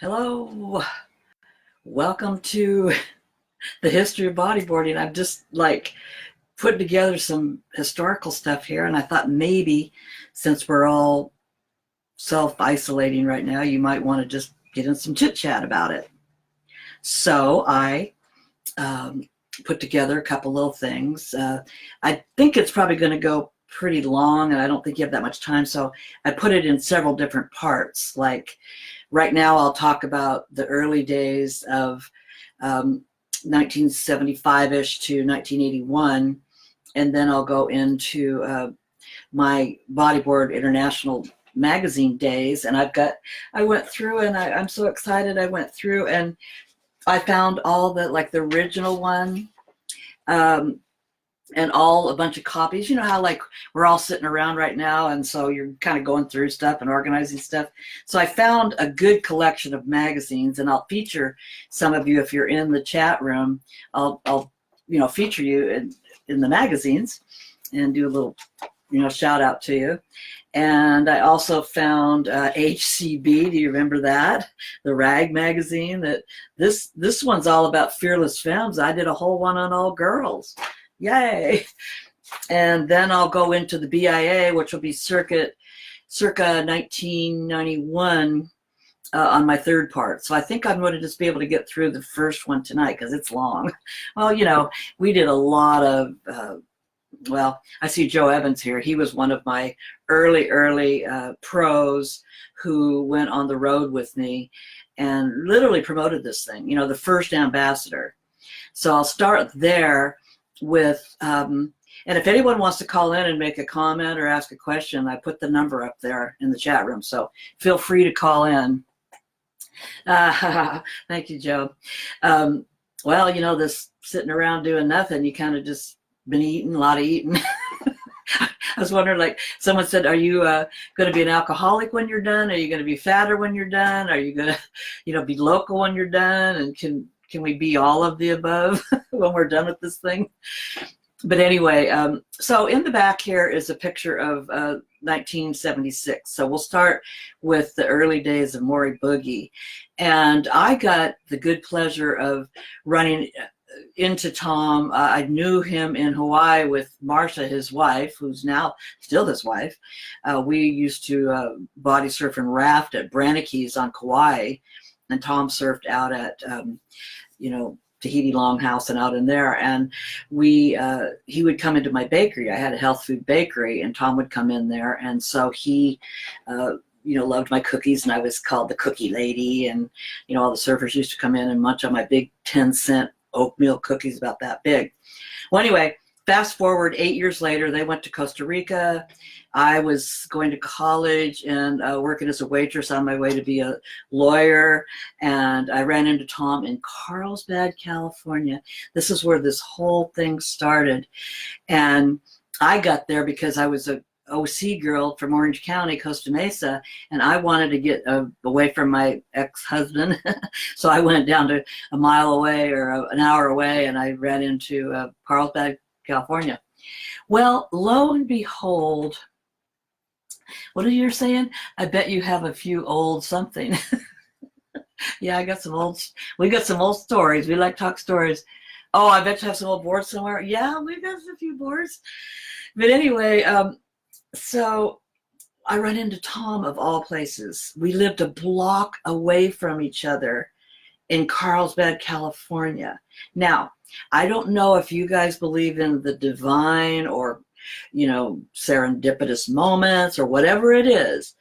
Hello, welcome to the history of bodyboarding. I've just put together some historical stuff here, and I thought maybe since we're all self-isolating right now, you might want to just get in some chit chat about it. So I put together a couple little things. I think it's probably going to go pretty long, and I don't think you have that much time, so I put it in several different parts. Like right now I'll talk about the early days of 1975-ish to 1981, and then I'll go into my Bodyboard International magazine days. And I went through, and I'm so excited. I went through and I found all the original one, and a bunch of copies. You know how we're all sitting around right now, and so you're kind of going through stuff and organizing stuff. So I found a good collection of magazines, and I'll feature some of you if you're in the chat room. I'll feature you in the magazines and do a little shout out to you. And I also found HCB. Do you remember that? The rag magazine. This one's all about fearless femmes. I did a whole one on all girls. Yay. And then I'll go into the BIA, which will be circa 1991 on my third part. So I think I'm going to just be able to get through the first one tonight because it's long. Well, we did a lot of well, I see Joe Evans here. He was one of my early pros who went on the road with me and literally promoted this thing, the first ambassador. So I'll start there with, and if anyone wants to call in and make a comment or ask a question, I put the number up there in the chat room. So feel free to call in. Thank you, Joe. Well, this sitting around doing nothing, you kind of just been eating, a lot of eating. I was wondering, someone said, are you going to be an alcoholic when you're done? Are you going to be fatter when you're done? Are you going to, be local when you're done? And can we be all of the above when we're done with this thing? But anyway, so in the back here is a picture of 1976. So we'll start with the early days of Morey Boogie. And I got the good pleasure of running into Tom. I knew him in Hawaii with Marcia, his wife, who's now still his wife. We used to body surf and raft at Brannike's on Kauai, and Tom surfed out at Tahiti Longhouse and out in there. And he would come into my bakery. I had a health food bakery, and Tom would come in there, and so he loved my cookies, and I was called the cookie lady. And all the surfers used to come in and munch on my big 10-cent oatmeal cookies about that big. Well, anyway, fast forward 8 years later, they went to Costa Rica. I was going to college and working as a waitress on my way to be a lawyer. And I ran into Tom in Carlsbad, California. This is where this whole thing started. And I got there because I was a OC girl from Orange County, Costa Mesa, and I wanted to get away from my ex-husband. So I went down to a mile away or an hour away, and I ran into Carlsbad, California. Well, lo and behold, what are you saying? I bet you have a few old something. Yeah, we got some old stories. We like to talk stories. Oh, I bet you have some old boards somewhere. Yeah, we've got a few boards. But anyway, so I run into Tom of all places. We lived a block away from each other in Carlsbad, California. Now, I don't know if you guys believe in the divine or, serendipitous moments or whatever it is,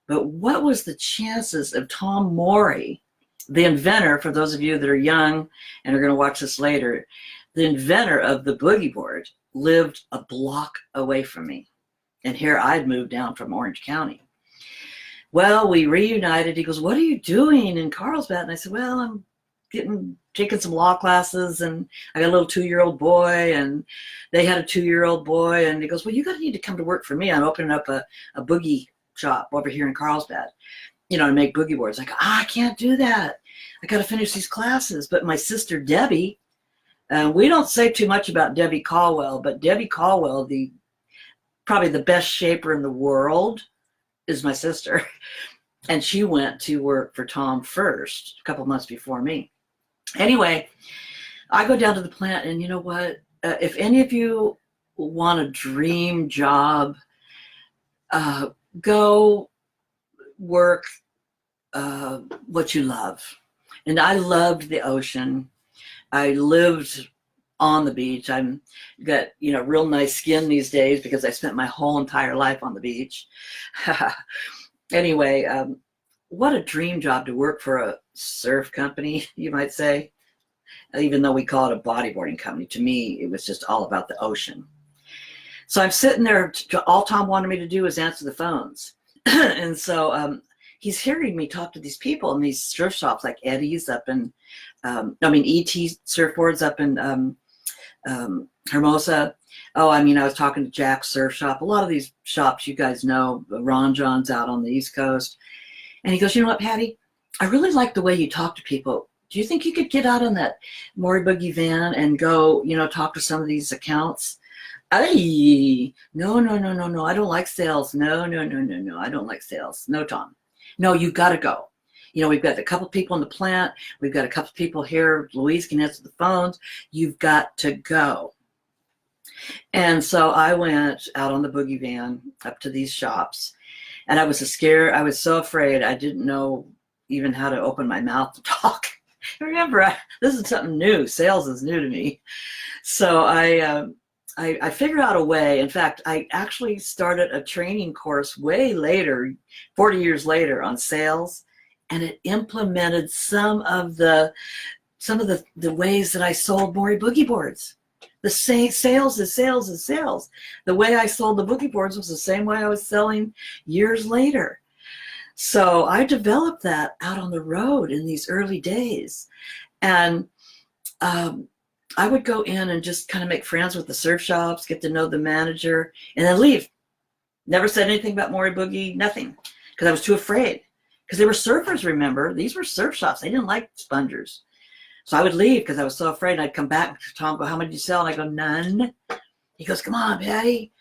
but what was the chances of Tom Morey, the inventor, for those of you that are young and are going to watch this later, the inventor of the boogie board, lived a block away from me. And here I'd moved down from Orange County. Well, we reunited. He goes, what are you doing in Carlsbad? And I said, well, I'm taking some law classes, and I got a little 2-year-old boy, and they had a 2-year-old boy. And he goes, well, you need to come to work for me. I'm opening up a boogie shop over here in Carlsbad, to make boogie boards. I go, I can't do that. I got to finish these classes. But my sister, Debbie, we don't say too much about Debbie Caldwell, but Debbie Caldwell, probably the best shaper in the world, is my sister. And she went to work for Tom first, a couple months before me. Anyway, I go down to the plant, and you know what? If any of you want a dream job, go work what you love. And I loved the ocean. I lived on the beach. I'm got, real nice skin these days because I spent my whole entire life on the beach. Anyway, what a dream job to work for a surf company, you might say. Even though we call it a bodyboarding company, to me, it was just all about the ocean. So I'm sitting there, all Tom wanted me to do was answer the phones. And so he's hearing me talk to these people in these surf shops like Eddie's up in, ET surfboards up in Hermosa. I was talking to Jack's Surf Shop. A lot of these shops you guys know, Ron John's out on the East Coast. And he goes, you know what, Patti? I really like the way you talk to people. Do you think you could get out on that Morey Boogie van and go, talk to some of these accounts? Ay, no. I don't like sales. No. I don't like sales. No, Tom. No, you got to go. We've got a couple people in the plant. We've got a couple people here. Louise can answer the phones. You've got to go. And so I went out on the boogie van up to these shops, and I was scared. I was so afraid. I didn't know even how to open my mouth to talk. Remember, this is something new. Sales is new to me. So I figured out a way. In fact, I actually started a training course way later, 40 years later, on sales, and it implemented some of the ways that I sold Morey Boogie boards. The same sales is sales is sales. The way I sold the boogie boards was the same way I was selling years later. So I developed that out on the road in these early days. And I would go in and just kind of make friends with the surf shops, get to know the manager, and then leave. Never said anything about Morey Boogie, nothing, because I was too afraid. Because they were surfers, remember? These were surf shops. They didn't like spongers. So I would leave because I was so afraid. And I'd come back to Tom, go, how much did you sell? And I go, none. He goes, come on, Patti.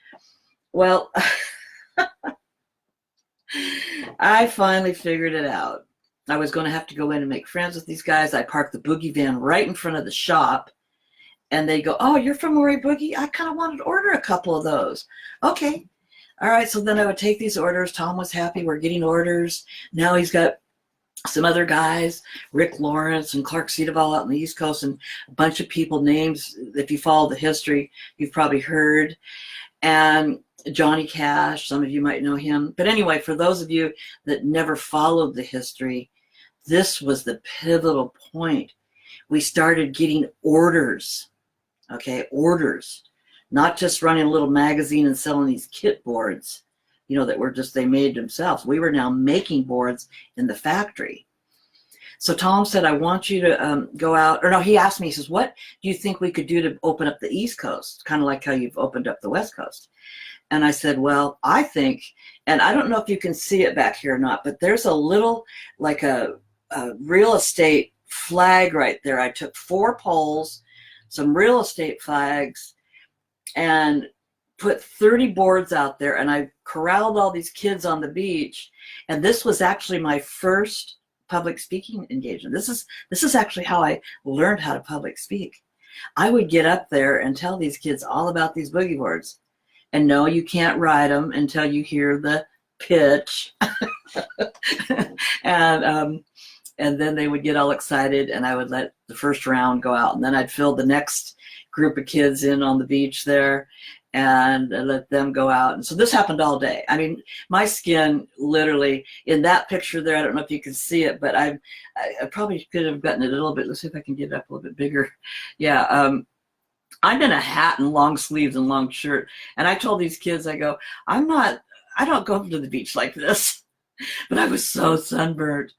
Well, I finally figured it out. I was going to have to go in and make friends with these guys. I parked the boogie van right in front of the shop. And they go, oh, you're from Morey Boogie? I kind of wanted to order a couple of those. Okay. All right. So then I would take these orders. Tom was happy. We're getting orders. Now he's got some other guys, Rick Lawrence and Clark Cedarval out on the East Coast, and a bunch of people, names, if you follow the history, you've probably heard. And Johnny Cash, some of you might know him. But anyway, for those of you that never followed the history, this was the pivotal point. We started getting orders. Okay, orders, not just running a little magazine and selling these kit boards, that were just, they made themselves. We were now making boards in the factory. So Tom said, I want you to go out, or no, he asked me, he says, what do you think we could do to open up the East Coast? Kind of like how you've opened up the West Coast. And I said, well, I think, and I don't know if you can see it back here or not, but there's a little, like a real estate flag right there. I took 4 poles, some real estate flags, and put 30 boards out there, and I corralled all these kids on the beach. And this was actually my first public speaking engagement. This is actually how I learned how to public speak. I would get up there and tell these kids all about these boogie boards. And no, you can't ride them until you hear the pitch. And then they would get all excited, and I would let the first round go out, and then I'd fill the next group of kids in on the beach there and let them go out. And so this happened all day. I mean, my skin literally, in that picture there, I don't know if you can see it, but I probably could have gotten it a little bit. Let's see if I can get it up a little bit bigger. Yeah, I'm in a hat and long sleeves and long shirt. And I told these kids, I go, I don't go to the beach like this. But I was so sunburned.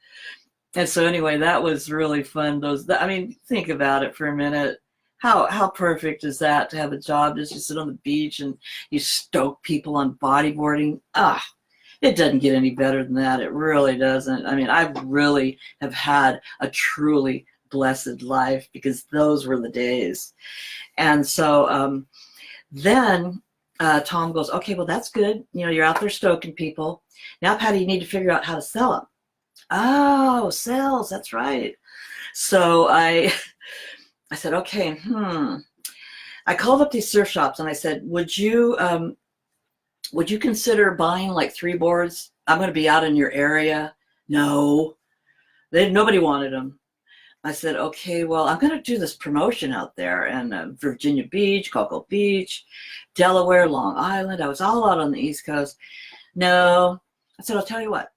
And so anyway, that was really fun. Think about it for a minute. How perfect is that to have a job just to sit on the beach and you stoke people on bodyboarding? It doesn't get any better than that. It really doesn't. I mean, I really have had a truly blessed life because those were the days. And so then Tom goes, okay, well, that's good. You're out there stoking people. Now, Patti, you need to figure out how to sell them. Oh, sales, that's right. So I said, okay, I called up these surf shops and I said, would you consider buying like 3 boards? I'm going to be out in your area. No, nobody wanted them. I said, okay, well, I'm going to do this promotion out there in Virginia Beach, Cocoa Beach, Delaware, Long Island. I was all out on the East Coast. No, I said, I'll tell you what.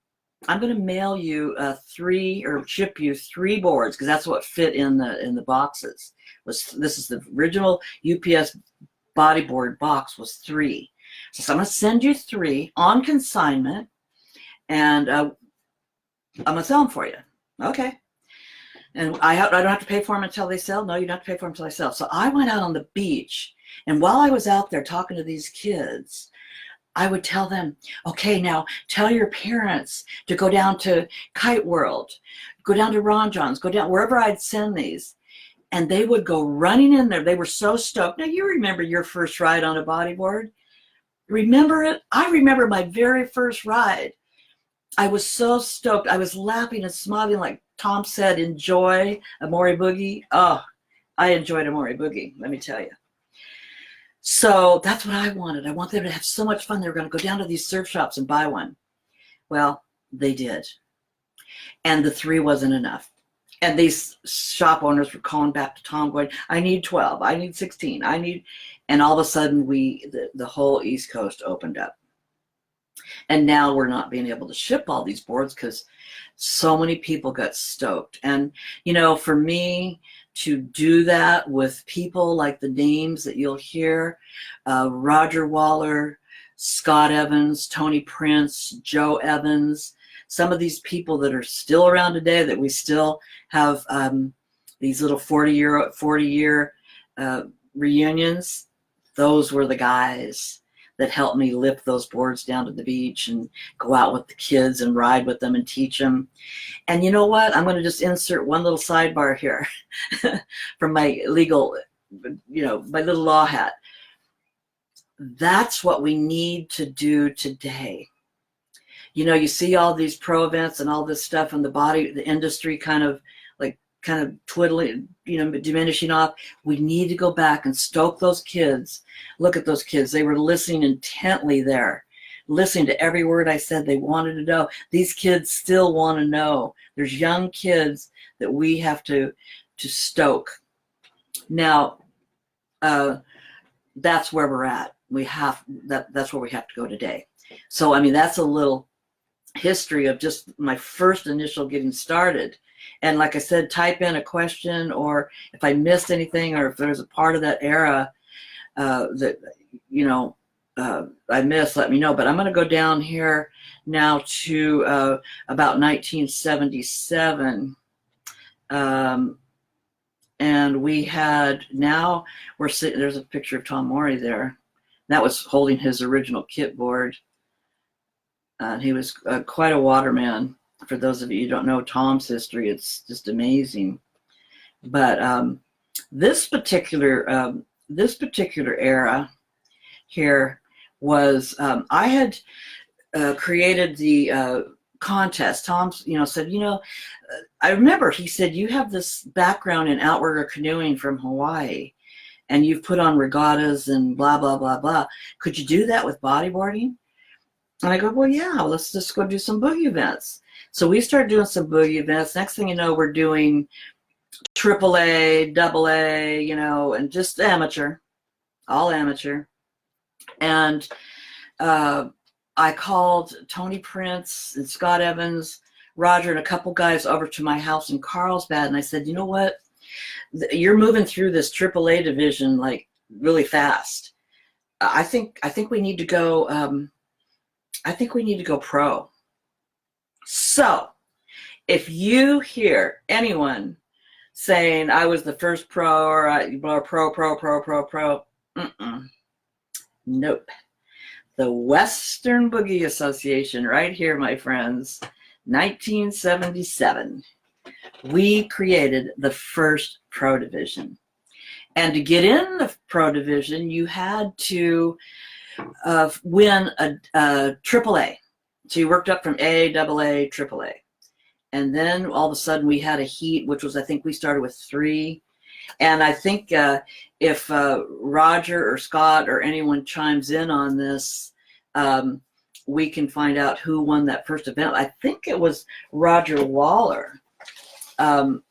I'm going to mail you 3 or ship you 3 boards because that's what fit in the boxes. This is the original UPS bodyboard box was 3. So I'm going to send you 3 on consignment, and I'm going to sell them for you. Okay. And I don't have to pay for them until they sell? No, you don't have to pay for them until they sell. So I went out on the beach, and while I was out there talking to these kids, I would tell them, okay, now tell your parents to go down to Kite World, go down to Ron John's, go down wherever I'd send these. And they would go running in there. They were so stoked. Now, you remember your first ride on a bodyboard? Remember it? I remember my very first ride. I was so stoked. I was laughing and smiling, like Tom said, enjoy a Morey Boogie. Oh, I enjoyed a Morey Boogie, let me tell you. So that's what I wanted. I want them to have so much fun. They were going to go down to these surf shops and buy one. Well, they did. And the 3 wasn't enough. And these shop owners were calling back to Tom going, I need 12, I need 16, and all of a sudden the whole East Coast opened up. And now we're not being able to ship all these boards because so many people got stoked. And, you know, for me to do that with people like the names that you'll hear, Roger Waller, Scott Evans, Tony Prince, Joe Evans, some of these people that are still around today that we still have these little 40-year reunions, those were the guys that helped me lift those boards down to the beach and go out with the kids and ride with them and teach them. And you know what? I'm going to just insert one little sidebar here from my legal, my little law hat. That's what we need to do today. You know, you see all these pro events and all this stuff and the industry kind of twiddling, diminishing off. We need to go back and stoke those kids. Look at those kids. They were listening intently there, listening to every word I said. They wanted to know. These kids still want to know. There's young kids that we have to stoke. Now, that's where we're at. That's where we have to go today. So, I mean, that's a little history of just my first initial getting started. And like I said, type in a question, or if I missed anything, or if there's a part of that era that, I missed, let me know. But I'm going to go down here now to about 1977. And we had, now we're sitting, there's a picture of Tom Morey there. That was holding his original kit board. He was quite a waterman. For those of you who don't know Tom's history, it's just amazing. But this particular era here was, I had created the contest. Tom, said, I remember he said, you have this background in outrigger canoeing from Hawaii, and you've put on regattas and blah, blah, blah, blah. Could you do that with bodyboarding? And I go, well, yeah, let's just go do some boogie events. So we started doing some boogie events. Next thing you know, we're doing AAA, AA, and just amateur, all amateur. And I called Tony Prince and Scott Evans, Roger, and a couple guys over to my house in Carlsbad. And I said, you know what? You're moving through this AAA division like really fast. I think we need to go. I think we need to go pro. So if you hear anyone saying I was the first pro or pro, nope. The Western Boogie Association right here, my friends, 1977. We created the first pro division. And to get in the pro division, you had to win a AAA. So you worked up from A, AA, AAA. And then all of a sudden we had a heat, which was, I think we started with 3. And I think if Roger or Scott or anyone chimes in on this, we can find out who won that first event. I think it was Roger Waller. The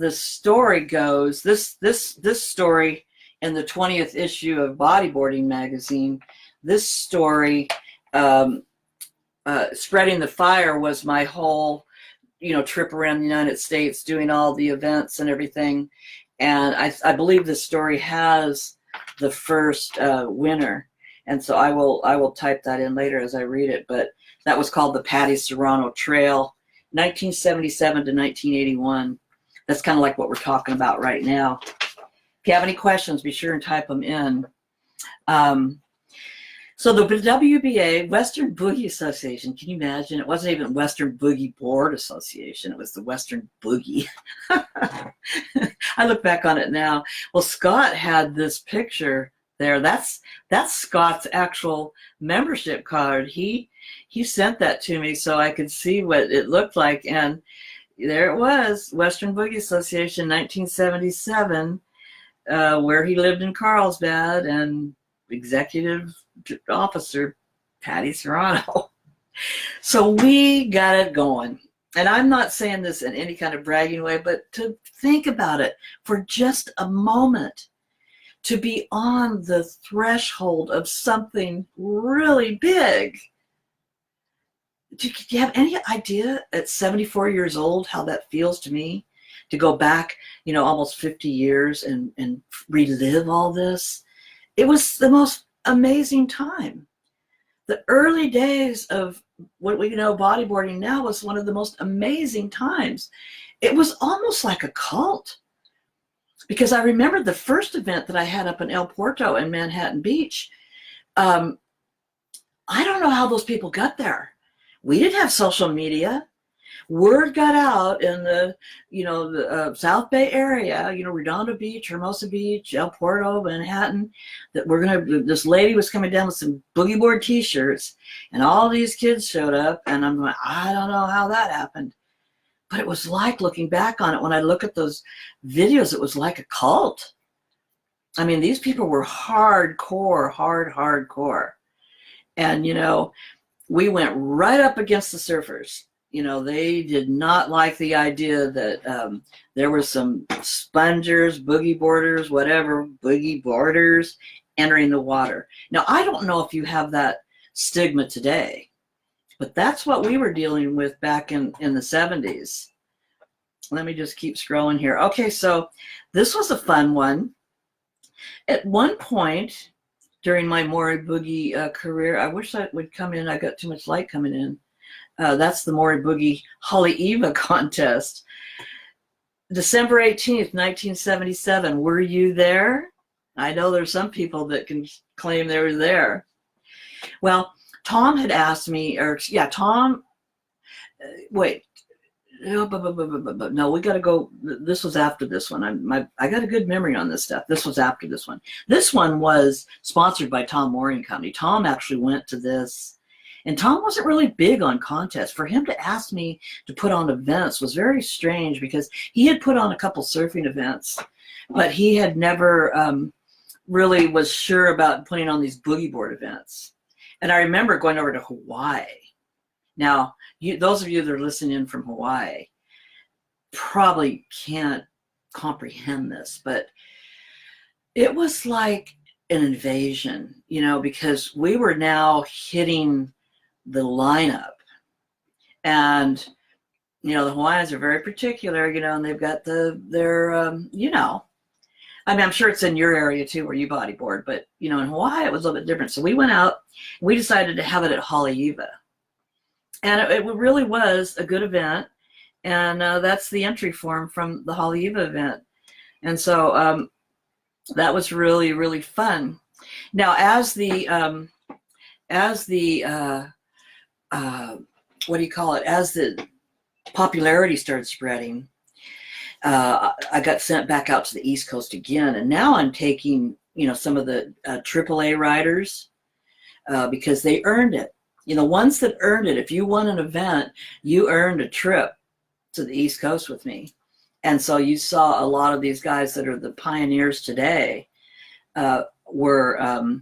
story goes, this story in the 20th issue of Bodyboarding magazine, this story, Spreading the Fire, was my whole, trip around the United States doing all the events and everything. And I believe this story has the first winner. And so I will type that in later as I read it. But that was called the Patti Serrano Trail, 1977 to 1981. That's kind of like what we're talking about right now. If you have any questions, be sure and type them in. So the WBA, Western Boogie Association, can you imagine? It wasn't even Western Boogie Board Association. It was the Western Boogie. I look back on it now. Well, Scott had this picture there. That's Scott's actual membership card. He sent that to me so I could see what it looked like. And there it was, Western Boogie Association, 1977, where he lived in Carlsbad, and executive officer Patti Serrano. So we got it going. And I'm not saying this in any kind of bragging way, but to think about it for just a moment, to be on the threshold of something really big. Do you have any idea at 74 years old how that feels to me? To go back, almost 50 years and relive all this? It was the most amazing time. The early days of what we know bodyboarding now was one of the most amazing times. It was almost like a cult. Because I remember the first event that I had up in El Porto in Manhattan Beach. I don't know how those people got there. We didn't have social media. Word got out in the South Bay area, Redondo Beach, Hermosa Beach, El Porto, Manhattan, that this lady was coming down with some boogie board t-shirts, and all these kids showed up, and I'm like, I don't know how that happened. But it was like, looking back on it, when I look at those videos, it was like a cult. I mean, these people were hardcore. And, we went right up against the surfers. They did not like the idea that there were some spongers, boogie boarders, whatever, boogie boarders entering the water. Now, I don't know if you have that stigma today, but that's what we were dealing with back in the 70s. Let me just keep scrolling here. Okay, so this was a fun one. At one point during my Morey Boogie career, I wish I would come in. I got too much light coming in. That's the Morey Boogie Haleiwa contest. December 18th, 1977. Were you there? I know there's some people that can claim they were there. Well, Tom had asked me, Tom, wait. No, we got to go. This was after this one. I got a good memory on this stuff. This was after this one. This one was sponsored by Tom Morey and Company. Tom actually went to this, and Tom wasn't really big on contests. For him to ask me to put on events was very strange, because he had put on a couple surfing events, but he had never really was sure about putting on these boogie board events. And I remember going over to Hawaii. Now, those of you that are listening in from Hawaii probably can't comprehend this, but it was like an invasion, because we were now hitting the lineup. And, the Hawaiians are very particular, and they've got their I mean, I'm sure it's in your area too, where you bodyboard, but, in Hawaii, it was a little bit different. So we went out, and we decided to have it at Haleiwa. And it really was a good event. And that's the entry form from the Haleiwa event. And so that was really, really fun. Now, as the popularity started spreading, I got sent back out to the East Coast again. And now I'm taking, some of the AAA riders because they earned it. You know, ones that earned it. If you won an event, you earned a trip to the East Coast with me. And so you saw a lot of these guys that are the pioneers today were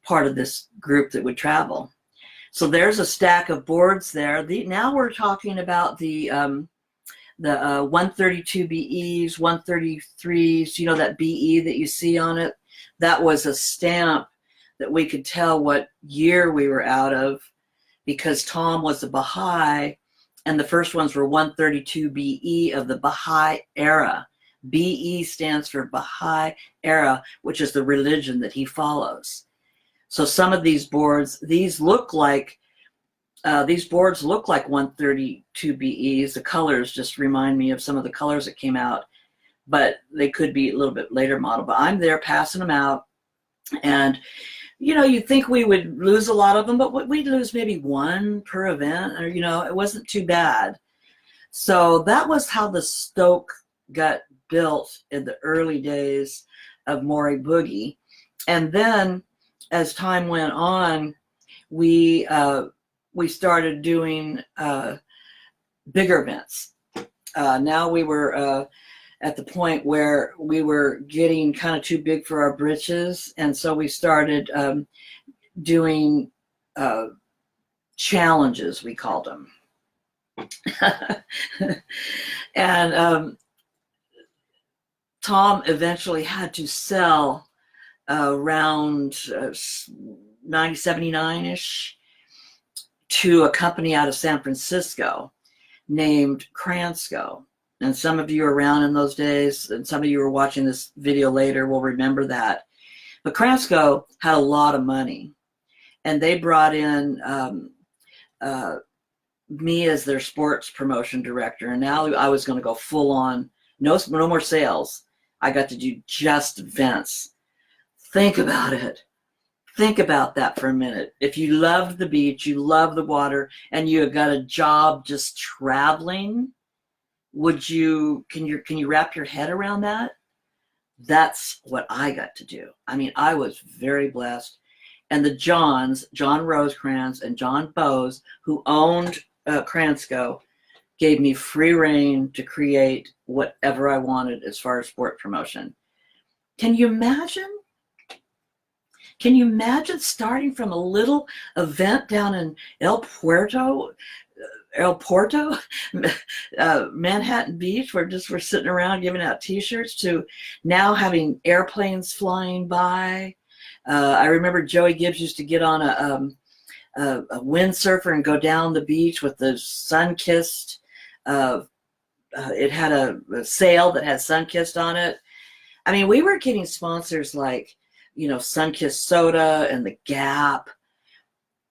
part of this group that would travel. So there's a stack of boards there. Now we're talking about the 132 BEs, 133s, you know, that BE that you see on it. That was a stamp that we could tell what year we were out of, because Tom was a Baha'i, and the first ones were 132 BE of the Baha'i era. BE stands for Baha'i era, which is the religion that he follows. So some of these boards, these boards look like 132 BEs. The colors just remind me of some of the colors that came out, but they could be a little bit later model. But I'm there passing them out, and you know, you'd think we would lose a lot of them, but we'd lose maybe one per event, or you know, it wasn't too bad. So that was how the Stoke got built in the early days of Morey Boogie. And then as time went on, we started doing bigger events. Now we were at the point where we were getting kind of too big for our britches, and so we started doing challenges, we called them. And Tom eventually had to sell around 90, 79-ish to a company out of San Francisco named Kransco. And some of you were around in those days, and some of you were watching this video later will remember that. But Kransco had a lot of money, and they brought in me as their sports promotion director. And now I was going to go full on, no more sales. I got to do just events. Think about it. Think about that for a minute. If you loved the beach, you love the water, and you got a job just traveling, can you wrap your head around that? That's what I got to do. I mean, I was very blessed. And the Johns, John Rosecrans and John Bowes, who owned Kransco, gave me free reign to create whatever I wanted as far as sport promotion. Can you imagine? Can you imagine starting from a little event down in El Porto, Manhattan Beach, where we're sitting around giving out T-shirts, to now having airplanes flying by? I remember Joey Gibbs used to get on a windsurfer and go down the beach with the sun-kissed. It had a sail that had sun-kissed on it. I mean, we were getting sponsors like, you know, Sun-Kissed Soda and the Gap.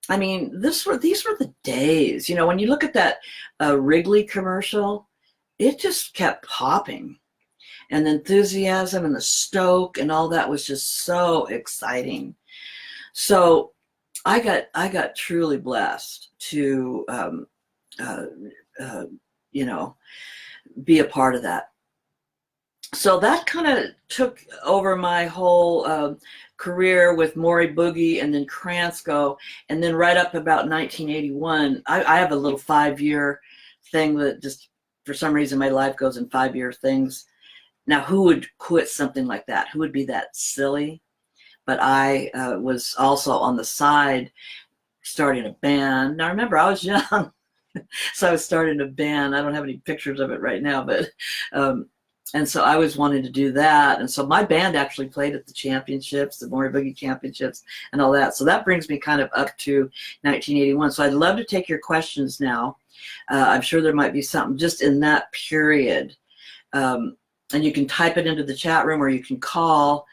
I mean, these were the days. You know, when you look at that Wrigley commercial, it just kept popping. And the enthusiasm and the Stoke and all that was just so exciting. So I got truly blessed to, you know, be a part of that. So that kind of took over my whole career with Morey Boogie and then Kransco, and then right up about 1981, I have a little 5-year thing that just, for some reason, my life goes in 5-year things. Now, who would quit something like that? Who would be that silly? But I was also on the side starting a band. Now, remember, I was young, so I was starting a band. I don't have any pictures of it right now, but and so I was wanting to do that. And so my band actually played at the championships, the Morey Boogie championships and all that. So that brings me kind of up to 1981. So I'd love to take your questions now. I'm sure there might be something just in that period. And you can type it into the chat room, or you can call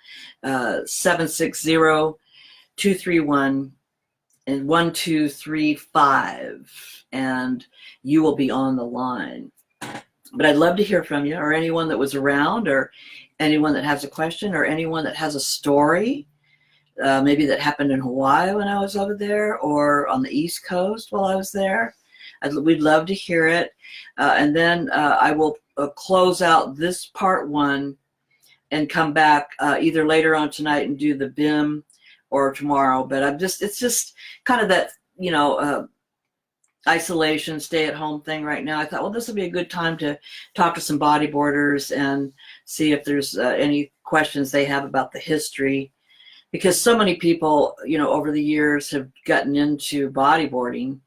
760-231 and 1235, and you will be on the line. But I'd love to hear from you, or anyone that was around, or anyone that has a question, or anyone that has a story, maybe that happened in Hawaii when I was over there, or on the East Coast while I was there. We'd love to hear it. And then I will close out this part 1 and come back either later on tonight and do the BIM, or tomorrow, but it's just kind of that, isolation, stay at home thing right now. I thought, well, this would be a good time to talk to some bodyboarders and see if there's any questions they have about the history, because so many people, over the years have gotten into bodyboarding,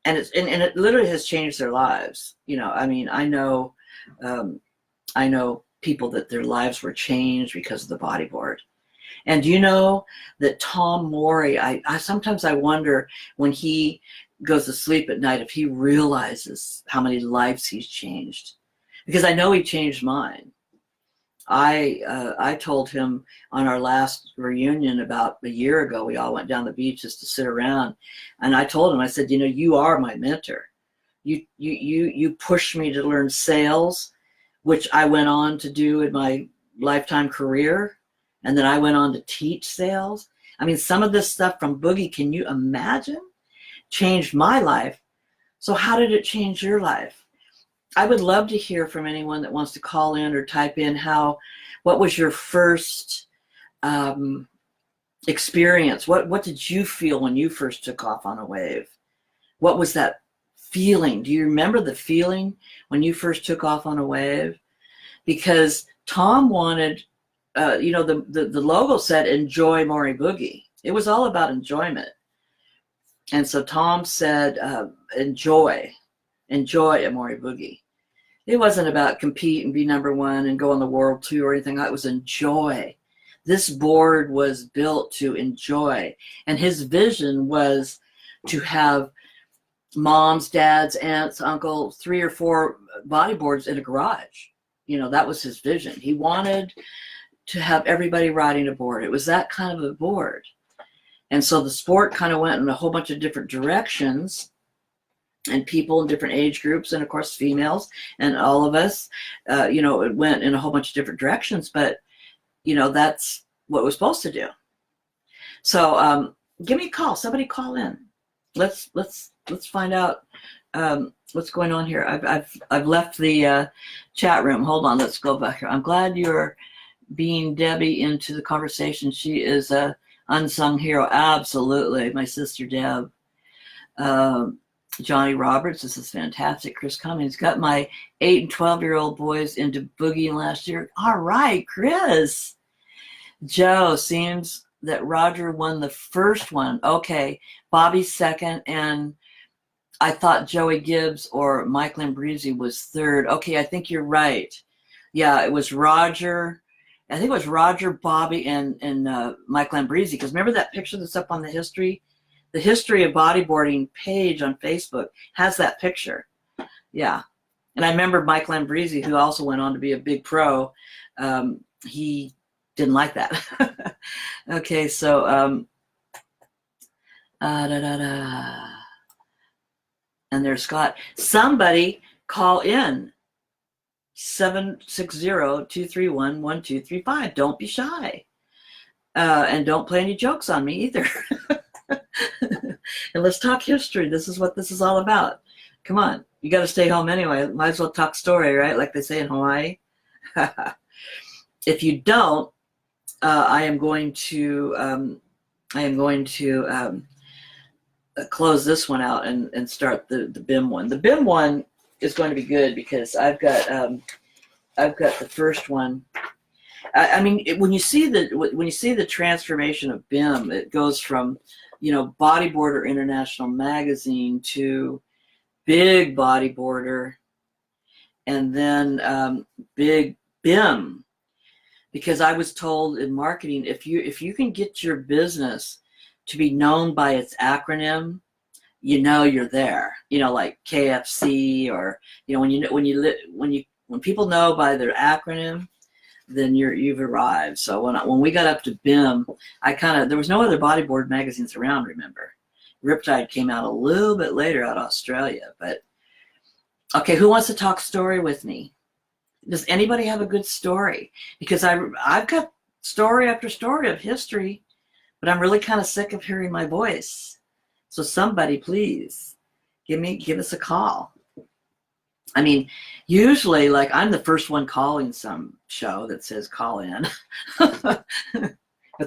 and it literally has changed their lives. I know people that their lives were changed because of the bodyboard. And do you know that Tom Morey, I sometimes I wonder when he goes to sleep at night if he realizes how many lives he's changed, because I know he changed mine. I told him on our last reunion about a year ago, we all went down the beach just to sit around, and I told him, I said, you are my mentor. You pushed me to learn sales, which I went on to do in my lifetime career, and then I went on to teach sales. I mean, some of this stuff from Boogie, can you imagine? Changed my life. So how did it change your life? I would love to hear from anyone that wants to call in or type in what was your first experience? What did you feel when you first took off on a wave? What was that feeling? Do you remember the feeling when you first took off on a wave? Because Tom wanted, the logo said, enjoy Morey Boogie. It was all about enjoyment. And so Tom said, enjoy a Morey Boogie. It wasn't about compete and be number one and go on the world tour or anything. It was enjoy. This board was built to enjoy. And his vision was to have moms, dads, aunts, uncles, 3 or 4 bodyboards in a garage. That was his vision. He wanted to have everybody riding a board. It was that kind of a board. And so the sport kind of went in a whole bunch of different directions, and people in different age groups, and of course females and all of us, it went in a whole bunch of different directions, but that's what we're supposed to do. So give me a call. Somebody call in. Let's find out what's going on here. I've left the chat room. Hold on, let's go back here. I'm glad you're being Debbie into the conversation. She is a unsung hero. Absolutely. My sister Deb. Johnny Roberts, this is fantastic. Chris Cummings, got my 8 and 12-year-old boys into boogieing last year. All right, Chris. Joe, seems that Roger won the first one. Okay, Bobby's second, and I thought Joey Gibbs or Mike Lambrisi was third. Okay, I think you're right. Yeah, it was Roger. I think it was Roger, Bobby, and Mike Lambrisi. Because remember that picture that's up on the history of bodyboarding page on Facebook has that picture. Yeah. And I remember Mike Lambrisi, who also went on to be a big pro. He didn't like that. Okay, so and there's Scott. Somebody call in 760-231-1235. Don't be shy. And don't play any jokes on me either. And let's talk history. This is what this is all about. Come on. You got to stay home anyway. Might as well talk story, right? Like they say in Hawaii. If you don't, I am going to close this one out and start the BIM one. The BIM one is going to be good because I've got the first one. I mean, when you see the transformation of BIM, it goes from Bodyboarder International Magazine to Big Bodyboarder, and then Big BIM. Because I was told in marketing, if you can get your business to be known by its acronym, you're there. Like KFC, or when people know by their acronym, then you've arrived. So when we got up to BIM, there was no other bodyboard magazines around, remember. Riptide came out a little bit later out of Australia. But okay, who wants to talk story with me? Does anybody have a good story? Because I've got story after story of history, but I'm really kind of sick of hearing my voice. So somebody please give us a call. I mean, usually, like, I'm the first one calling some show that says call in. But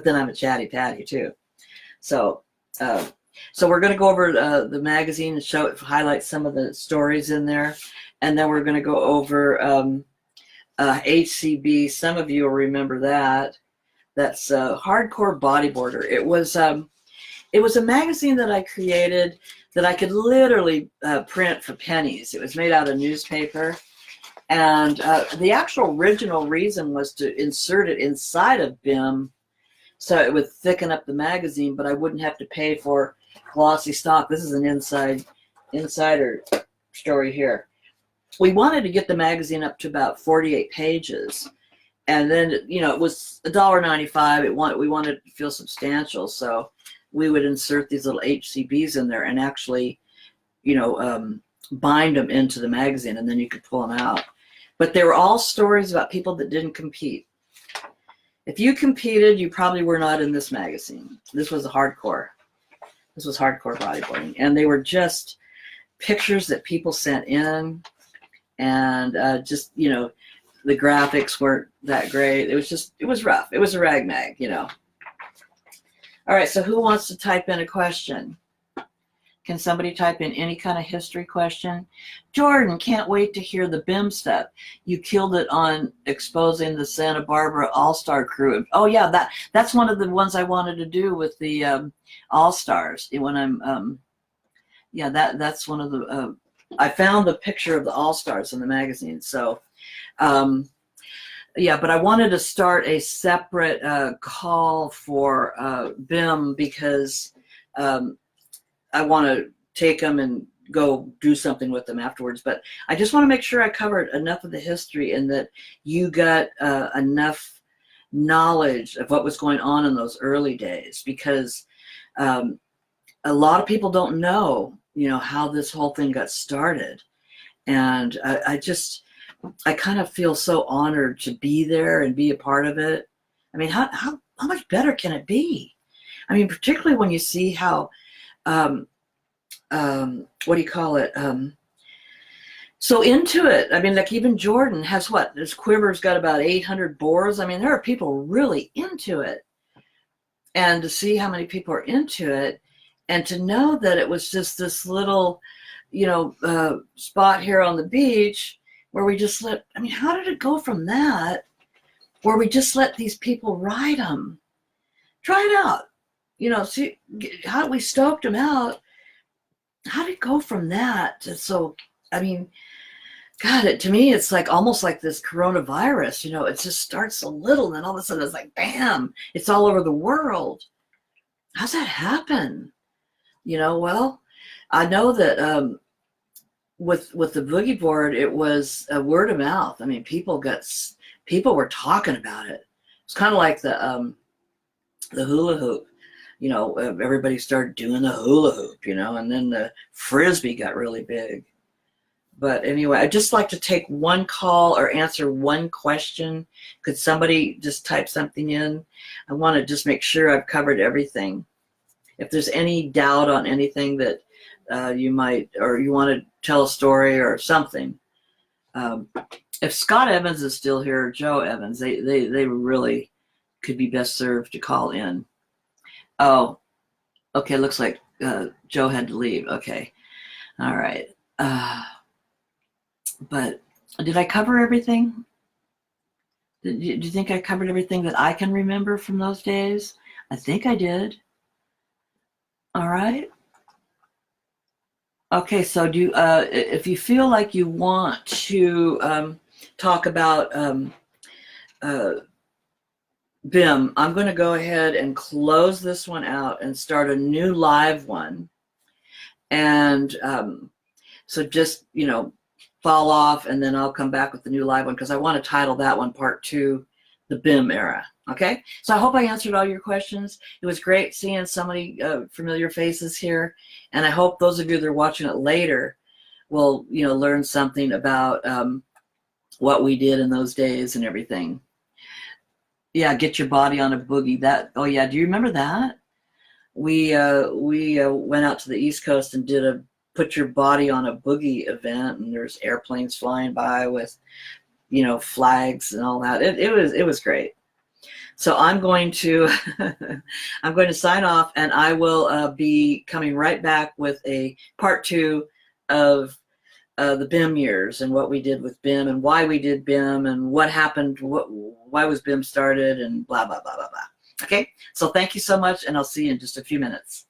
then I'm a chatty Patti too. So, so we're going to go over the magazine and highlight some of the stories in there, and then we're going to go over HCB. Some of you will remember that. That's Hardcore Bodyboarder. It was a magazine that I created that I could literally print for pennies. It was made out of newspaper, and the actual original reason was to insert it inside of BIM so it would thicken up the magazine, but I wouldn't have to pay for glossy stock. This is an insider story here. We wanted to get the magazine up to about 48 pages, and then it was $1.95. We wanted it to feel substantial, so we would insert these little HCBs in there and actually, bind them into the magazine, and then you could pull them out. But they were all stories about people that didn't compete. If you competed, you probably were not in this magazine. This was hardcore. This was hardcore bodyboarding, and they were just pictures that people sent in, and just the graphics weren't that great. It was rough. It was a rag mag, All right, so who wants to type in a question? Can somebody type in any kind of history question? Jordan, can't wait to hear the BIM stuff. You killed it on exposing the Santa Barbara All-Star crew. Oh yeah, that's one of the ones I wanted to do with the All-Stars. When I'm, that's one of the, I found the picture of the All-Stars in the magazine. So, yeah, but I wanted to start a separate call for BIM because I want to take them and go do something with them afterwards. But I just want to make sure I covered enough of the history and that you got enough knowledge of what was going on in those early days, because a lot of people don't know, how this whole thing got started. And I kind of feel so honored to be there and be a part of it. I mean, how much better can it be? I mean, particularly when you see how, what do you call it? So into it. I mean, like even Jordan has his quiver's got about 800 bores. I mean, there are people really into it. And to see how many people are into it, and to know that it was just this little, spot here on the beach where we just how did it go from that, where we just let these people ride them? Try it out. See how we stoked them out. How did it go from that to God, to me, it's like almost like this coronavirus, it just starts so little and then all of a sudden it's like, bam, it's all over the world. How's that happen? Well, I know that with the boogie board, it was a word of mouth. I mean, people were talking about it. It's kind of like the hula hoop. Everybody started doing the hula hoop, and then the frisbee got really big. But anyway, I'd just like to take one call or answer one question. Could somebody just type something in? I want to just make sure I've covered everything. If there's any doubt on anything that you might, or you want to tell a story or something. If Scott Evans is still here, or Joe Evans, they really could be best served to call in. Oh, okay. Looks like Joe had to leave. Okay. All right. But did I cover everything? Do you think I covered everything that I can remember from those days? I think I did. All right. Okay. So if you feel like you want to talk about BIM, I'm going to go ahead and close this one out and start a new live one. And so just, fall off, and then I'll come back with the new live one because I want to title that one Part 2, the BIM era. Okay? So I hope I answered all your questions. It was great seeing so many familiar faces here. And I hope those of you that are watching it later will, learn something about what we did in those days and everything. Yeah, get your body on a boogie. Oh yeah, do you remember that? We went out to the East Coast and did a put your body on a boogie event, and there's airplanes flying by with, flags and all that. It was great. So I'm going to I'm going to sign off, and I will be coming right back with a part 2 of the BIM years and what we did with BIM and why we did BIM and what happened, why was BIM started, and blah, blah, blah, blah, blah. Okay, so thank you so much, and I'll see you in just a few minutes.